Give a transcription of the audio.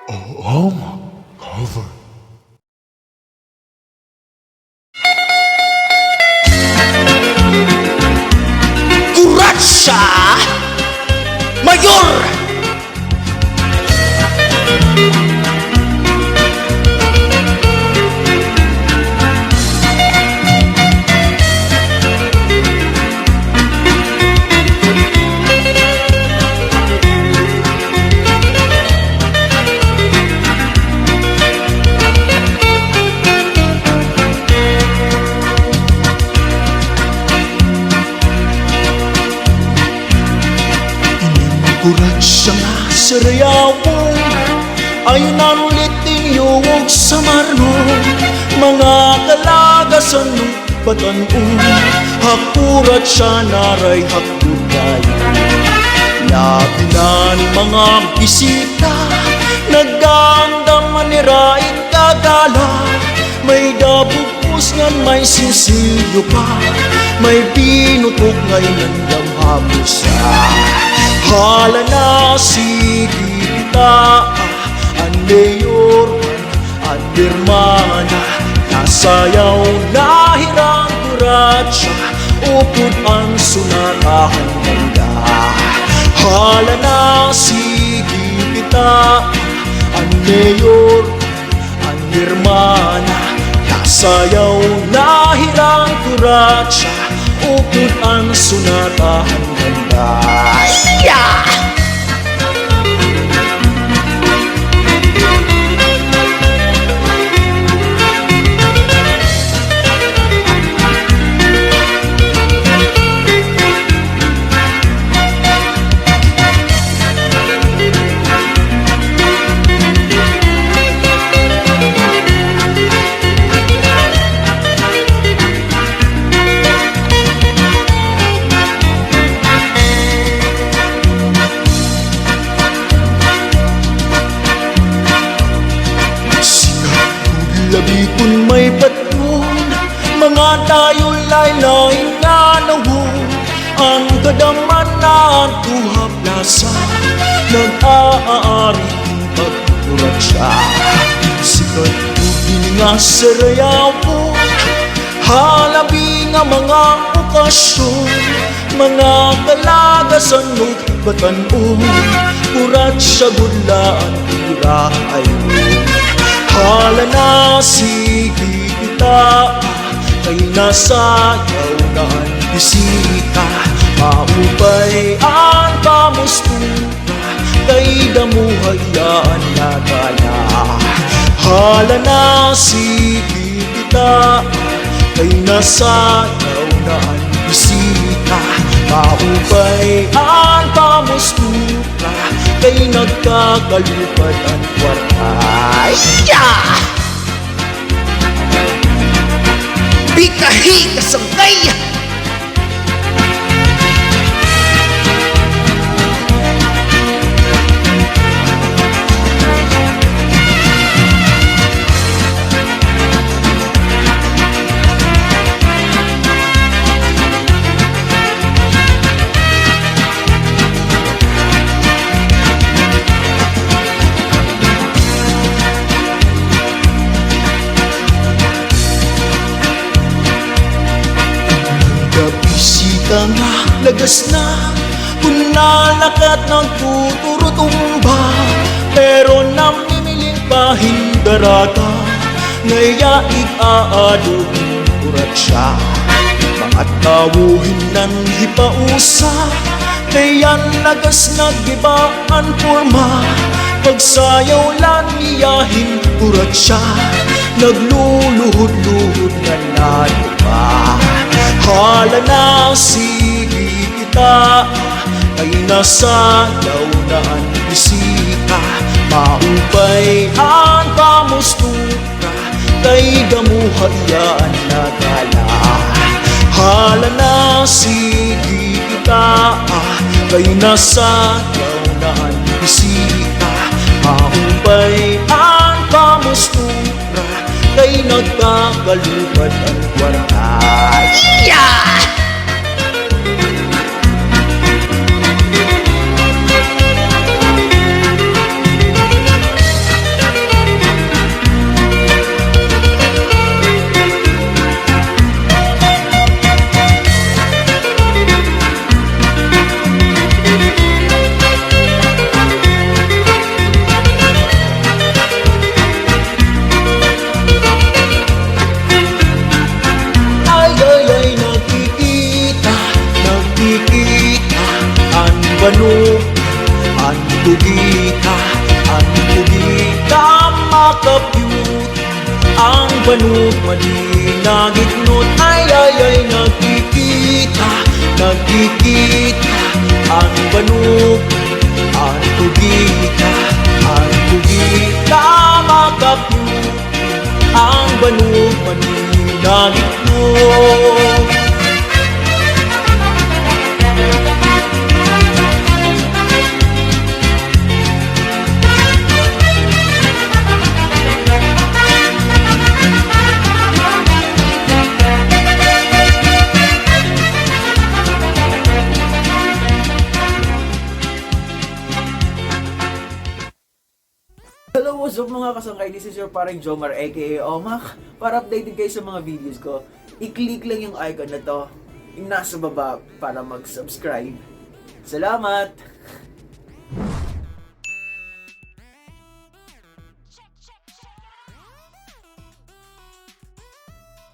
Home cover. Kuratsa Mayor. Kuratsa nga sa rayawon ay nanuliting yuwag sa marno. Mga kalagasan ng batanon, hakurat siya naray hakuray. Labi na ni mga bisita, nagandam maniraing kagala. May dabugos ngan may sinsilyo pa, may pinutok ngay nandamhapos sa hala na sige kita, ang mayor, ang birmana. Nasayaw na hirang kuratsa, upod ang sunatahan ganda. Hala na sige kita, ang mayor, ang birmana. Nasayaw na hirang kuratsa, upod ang sunatahan ganda. Labi kung may baton, mga tayo laylay na nawon. Ang kadaman na tuhap nasa, nag-aari pagkurat siya. Sikat tubig nga sa rayaw, halabi nga mga okasyon. Mga kalagasan ng batanon, kurat siya gudlaan tira ay hala na sige kita, kay nasayaw na ang bisita. Maupay ang pamustura, kay damuhayan na gala. Hala na sige kita, kay nasayaw na ang bisita. Maupay ang pamustura, kay nagkakalupad ang kwartay. Bikahi kasangkay. Bisita nga lagas na, kung nalakat ng tuturutumba. Pero namimiling pahindarata, ngayaig aadong kurat siya. Mga tawuhin ng hipausa, kayan lagas nagibaan forma. Pagsayaw lang iyahin kurat siya, nagluluhod-luhod na nato pa. Hala na sige kita, kay nasayaw na ang bisita. Maupay ang pamustura, kay damuhayan na gala. Hala na sige kita, kay nasayaw na ang bisita. Maupay ang pamustura, kay nagkakalupad ang kwartay. banog malinagitnot ay nagkikita, nagkikita. Ang banog, ang tugita, ang tugita makapyut. Ang banog malinagitnot. Hello, what's up mga kasangkay? This is your paring Jomar aka Omak. Para updated kayo sa mga videos ko, i-click lang yung icon na to, yung nasa baba para mag-subscribe. Salamat!